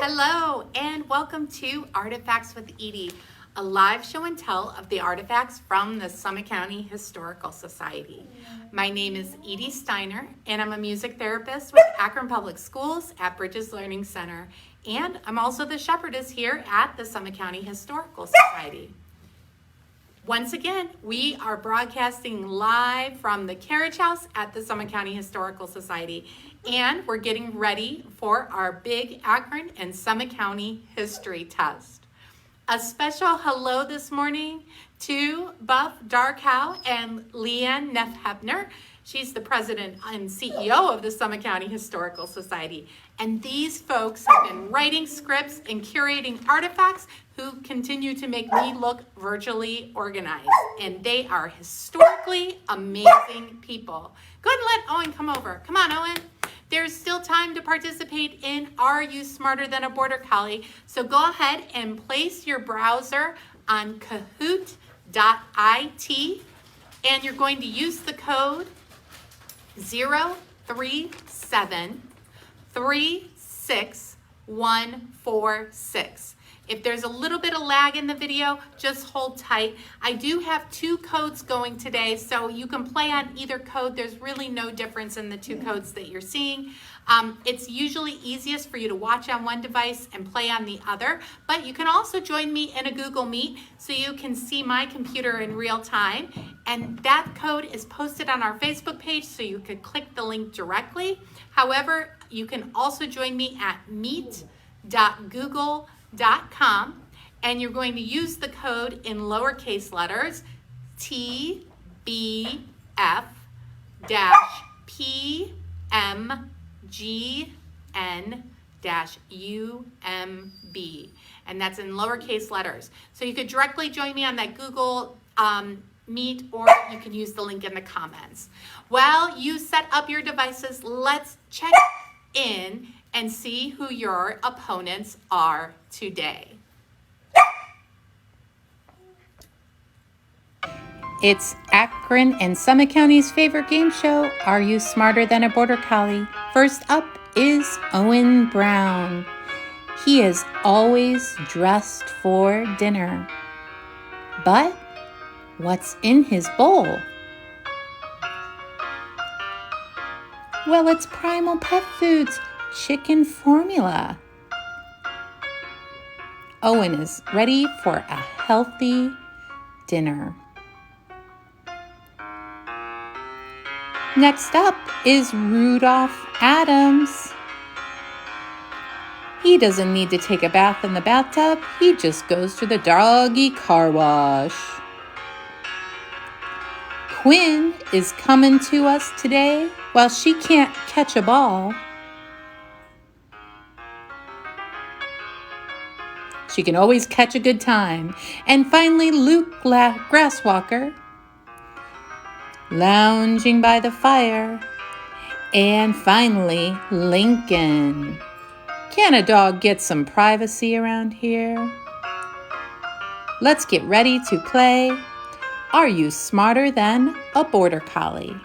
Hello and welcome to Artifacts with Edie, a live show and tell of the artifacts from the Summit County Historical Society. My name is Edie Steiner and I'm a music therapist with Akron Public Schools at Bridges Learning Center, and I'm also the shepherdess here at the Summit County Historical Society. Once again, we are broadcasting live from the carriage house at the Summit County Historical Society, and we're getting ready for our big Akron and Summit County history test. A special hello this morning to Buff Darkow and Leanne Neff-Hebner. She's the president and CEO of the Summit County Historical Society. And these folks have been writing scripts and curating artifacts who continue to make me look virtually organized. And they are historically amazing people. Go ahead and let Owen come over. Come on, Owen. There's still time to participate in Are You Smarter Than a Border Collie? So go ahead and place your browser on kahoot.it, and you're going to use the code 03736146. If there's a little bit of lag in the video, just hold tight. I do have two codes going today, so you can play on either code. There's really no difference in the two codes that you're seeing. It's usually easiest for you to watch on one device and play on the other, but you can also join me in a Google Meet so you can see my computer in real time. And that code is posted on our Facebook page, so you could click the link directly. However, you can also join me at meet.google.com, and you're going to use the code in lowercase letters TBF-PMGN-UMB, and that's in lowercase letters. So you could directly join me on that Google Meet, or you can use the link in the comments. While you set up your devices, let's check in and see who your opponents are today. It's Akron and Summit County's favorite game show, Are You Smarter Than a Border Collie? First up is Owen Brown. He is always dressed for dinner. But what's in his bowl? Well, it's Primal Pet Foods chicken formula. Owen is ready for a healthy dinner. Next up is Rudolph Adams. He doesn't need to take a bath in the bathtub. He just goes to the doggy car wash. Quinn is coming to us today while she can't catch a ball. She can always catch a good time. And finally, Luke Grasswalker, lounging by the fire. And finally, Lincoln. Can a dog get some privacy around here? Let's get ready to play Are You Smarter Than a Border Collie?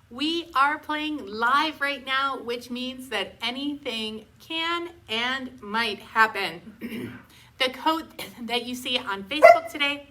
We are playing live right now, which means that anything can and might happen. The code that you see on Facebook today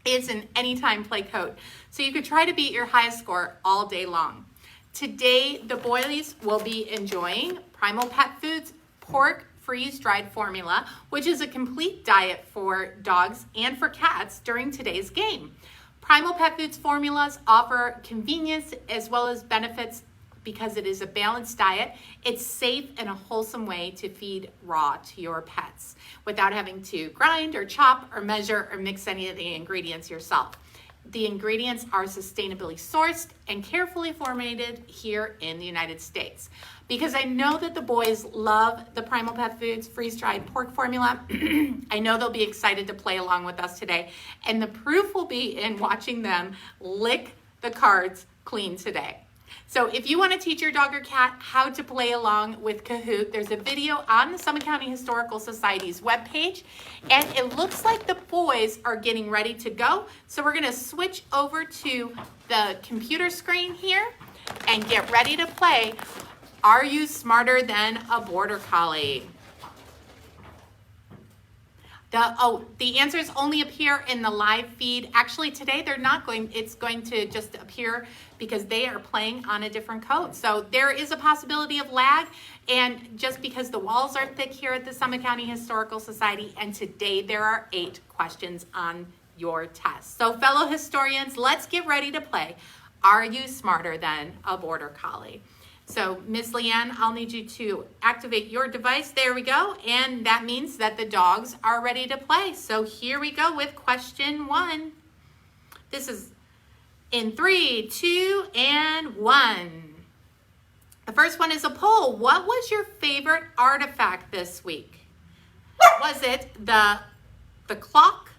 is an anytime play code, so you could try to beat your highest score all day long. Today, the boys will be enjoying Primal Pet Foods pork freeze-dried formula, which is a complete diet for dogs and for cats during today's game. Primal Pet Foods formulas offer convenience as well as benefits because it is a balanced diet. It's safe and a wholesome way to feed raw to your pets without having to grind or chop or measure or mix any of the ingredients yourself. The ingredients are sustainably sourced and carefully formulated here in the United States. Because I know that the boys love the Primal Pet Foods freeze-dried pork formula, I know they'll be excited to play along with us today. And the proof will be in watching them lick the cards clean today. So if you want to teach your dog or cat how to play along with Kahoot, there's a video on the Summit County Historical Society's webpage, and it looks like the boys are getting ready to go. So we're going to switch over to the computer screen here. and get ready to play. Are you smarter than a border collie? The answers only appear in the live feed. Actually, today they're not going, it's going to just appear because they are playing on a different code. So there is a possibility of lag, and just because the walls are thick here at the Summit County Historical Society, and today there are 8 questions on your test. So fellow historians, let's get ready to play. Are you smarter than a border collie? So Ms. Leanne, I'll need you to activate your device. There we go. And that means that the dogs are ready to play. So here we go with question 1. This is in 3, 2, and 1. The first one is a poll. What was your favorite artifact this week? Was it the clock?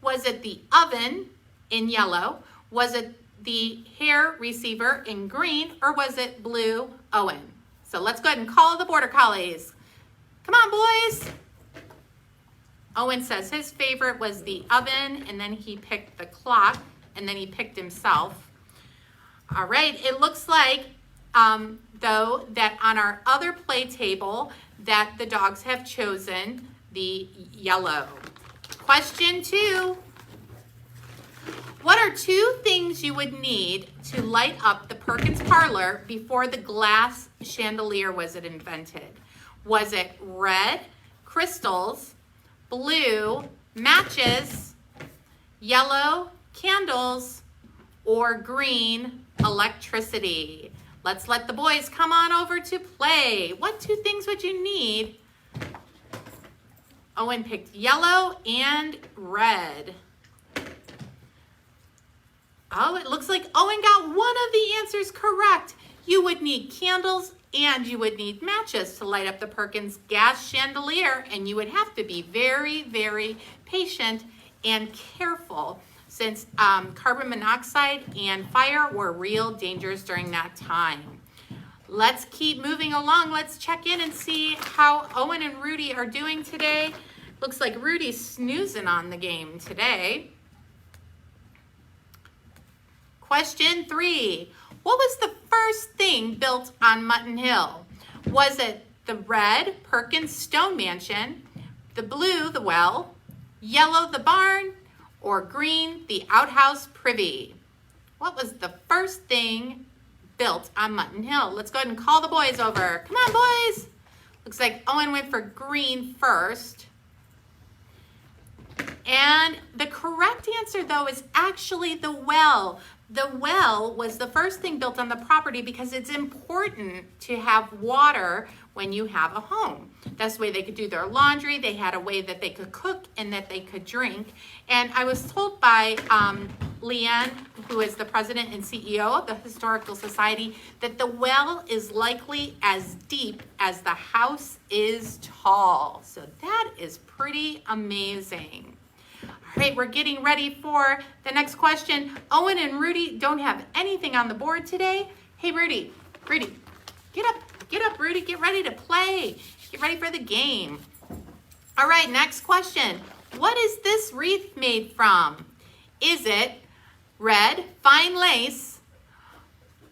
Was it the oven in yellow? Was it the hair receiver in green, or was it blue, Owen? So let's go ahead and call the border collies. Come on, boys. Owen says his favorite was the oven, and then he picked the clock, and then he picked himself. All right, it looks like, though, that on our other play table that the dogs have chosen the yellow. Question 2. What are 2 things you would need to light up the Perkins parlor before the glass chandelier was invented? Was it red, crystals, blue, matches, yellow, candles, or green, electricity? Let's let the boys come on over to play. What 2 things would you need? Owen picked yellow and red. Oh, it looks like Owen got one of the answers correct. You would need candles and you would need matches to light up the Perkins gas chandelier, and you would have to be very, very patient and careful since carbon monoxide and fire were real dangers during that time. Let's keep moving along. Let's check in and see how Owen and Rudy are doing today. Looks like Rudy's snoozing on the game today. Question 3. What was the first thing built on Mutton Hill? Was it the red Perkins Stone Mansion, the blue the well, yellow the barn, or green the outhouse privy? What was the first thing built on Mutton Hill? Let's go ahead and call the boys over. Come on, boys. Looks like Owen went for green first. And the correct answer, though, is actually the well. The well was the first thing built on the property because it's important to have water when you have a home. That's the way they could do their laundry. They had a way that they could cook and that they could drink. And I was told by Leanne, who is the president and CEO of the Historical Society, that the well is likely as deep as the house is tall. So that is pretty amazing. All right, we're getting ready for the next question. Owen and Rudy don't have anything on the board today. Hey, Rudy, get up, Rudy, get ready to play. Get ready for the game. All right, next question. What is this wreath made from? Is it red, fine lace,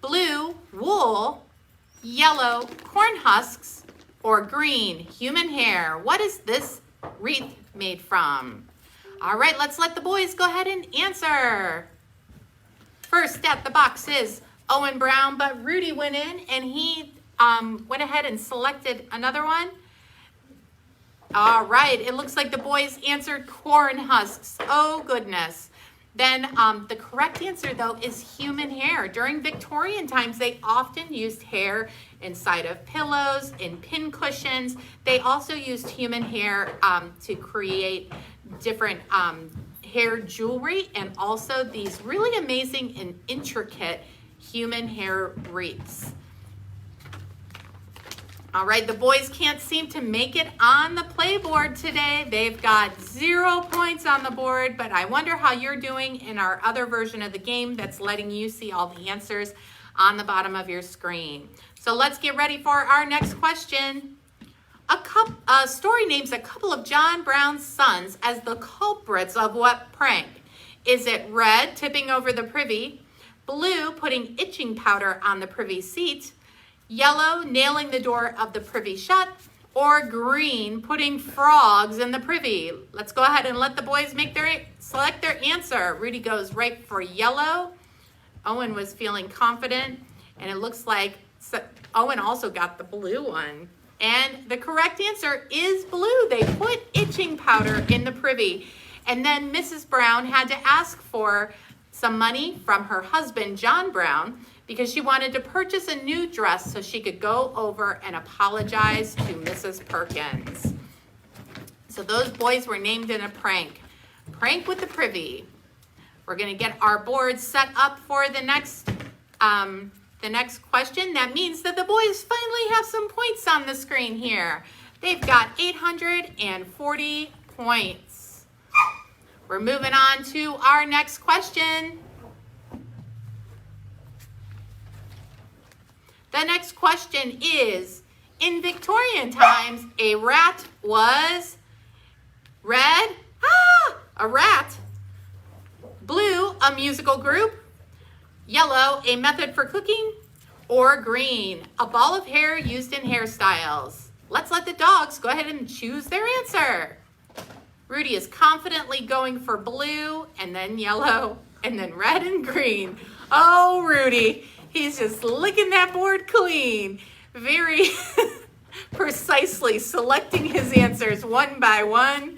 blue, wool, yellow, corn husks, or green, human hair? What is this wreath made from? All right, let's let the boys go ahead and answer. First at the box is Owen Brown, but Rudy went in and he went ahead and selected another one. All right, it looks like the boys answered corn husks. Oh, goodness. Then the correct answer, though, is human hair. During Victorian times, they often used hair inside of pillows, in pin cushions. They also used human hair to create different hair jewelry and also these really amazing and intricate human hair wreaths. All right, the boys can't seem to make it on the playboard today. They've got 0 points on the board, but I wonder how you're doing in our other version of the game that's letting you see all the answers on the bottom of your screen. So let's get ready for our next question. A story names a couple of John Brown's sons as the culprits of what prank? Is it red, tipping over the privy, Blue, putting itching powder on the privy seat. Yellow, nailing the door of the privy shut. Or green, putting frogs in the privy. Let's go ahead and let the boys select their answer. Rudy goes right for yellow. Owen was feeling confident, and it looks like Owen also got the blue one. And the correct answer is blue. They put itching powder in the privy. And then Mrs. Brown had to ask for some money from her husband, John Brown, because she wanted to purchase a new dress so she could go over and apologize to Mrs. Perkins. So those boys were named in a prank. Prank with the privy. We're going to get our boards set up for the next question. That means that the boys finally have some points on the screen here. They've got 840 points. We're moving on to our next question. The next question is, in Victorian times, a rat was red, a rat, blue, a musical group, yellow, a method for cooking, or green, a ball of hair used in hairstyles. Let's let the dogs go ahead and choose their answer. Rudy is confidently going for blue, and then yellow, and then red and green. Oh, Rudy, he's just licking that board clean. Very precisely selecting his answers one by one.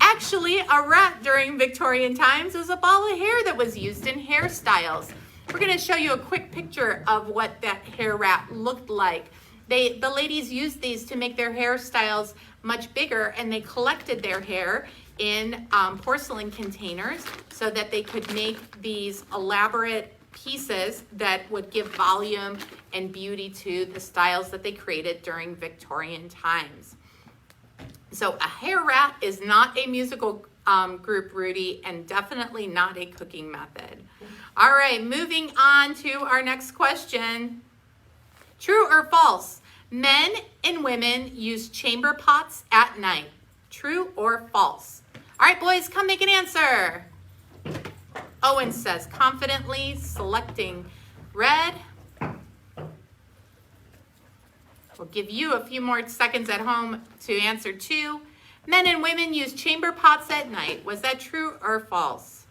Actually, a rat during Victorian times was a ball of hair that was used in hairstyles. We're going to show you a quick picture of what that hair rat looked like. The ladies used these to make their hairstyles much bigger, and they collected their hair in porcelain containers so that they could make these elaborate pieces that would give volume and beauty to the styles that they created during Victorian times. So a hair rat is not a musical group, Rudy, and definitely not a cooking method. All right, moving on to our next question. True or false? Men and women use chamber pots at night. True or false? All right, boys, come make an answer. Owen says confidently, selecting red. We'll give you a few more seconds at home to answer two. Men and women use chamber pots at night. Was that true or false?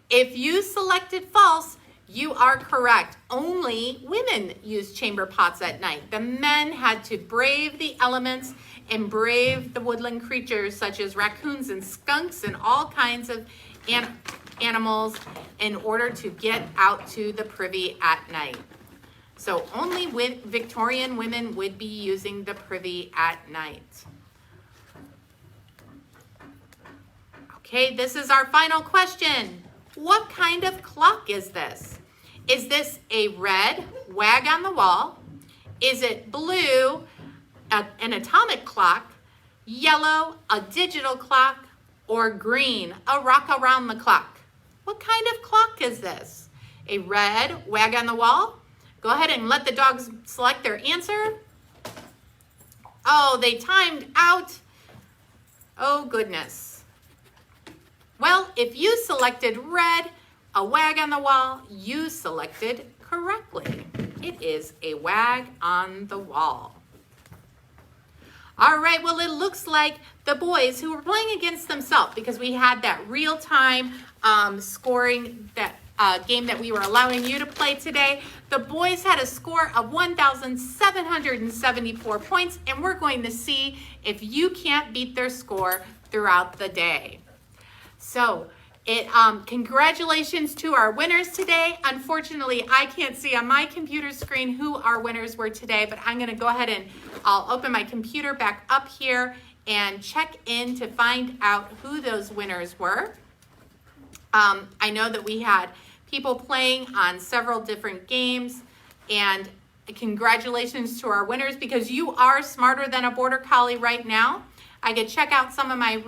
If you selected false, you are correct. Only women use chamber pots at night. The men had to brave the elements and brave the woodland creatures such as raccoons and skunks and all kinds of animals in order to get out to the privy at night. So only Victorian women would be using the privy at night. Okay, this is our final question. What kind of clock is this? Is this a red wag on the wall? Is it blue, an atomic clock, yellow, a digital clock, or green, a rock around the clock? What kind of clock is this? A red wag on the wall? Go ahead and let the dogs select their answer. Oh, they timed out. Oh, goodness. Well, if you selected red, a wag on the wall, you selected correctly. It is a wag on the wall. All right, well, it looks like the boys who were playing against themselves, because we had that real-time scoring game that we were allowing you to play today. The boys had a score of 1,774 points, and we're going to see if you can't beat their score throughout the day. So, congratulations to our winners today. Unfortunately, I can't see on my computer screen who our winners were today, but I'm going to go ahead and I'll open my computer back up here and check in to find out who those winners were. I know that we had people playing on several different games, and congratulations to our winners because you are smarter than a Border Collie right now. I could check out some of my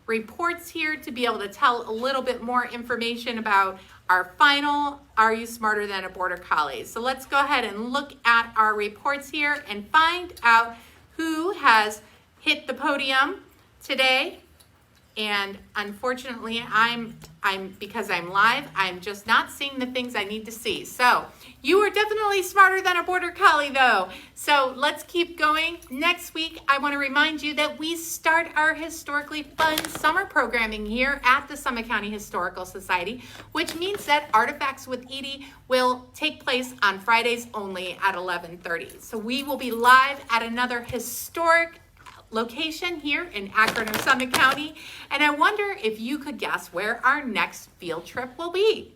reports here to be able to tell a little bit more information about our final Are You Smarter Than a Border Collie? So let's go ahead and look at our reports here and find out who has hit the podium today. And unfortunately, I'm because I'm live, I'm just not seeing the things I need to see. So you are definitely smarter than a border collie though. So let's keep going. Next week, I want to remind you that we start our historically fun summer programming here at the Summit County Historical Society, which means that Artifacts with Edie will take place on Fridays only at 11:30. So we will be live at another historic location here in Akron or Summit County, and I wonder if you could guess where our next field trip will be.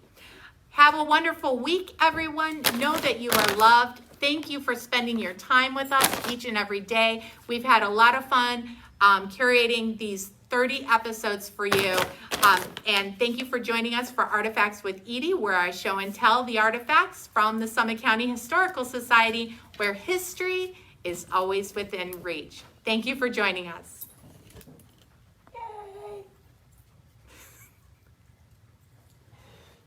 Have a wonderful week, everyone. Know that you are loved. Thank you for spending your time with us each and every day. We've had a lot of fun curating these 30 episodes for you, and thank you for joining us for Artifacts with Edie, where I show and tell the artifacts from the Summit County Historical Society, where history is always within reach. Thank you for joining us.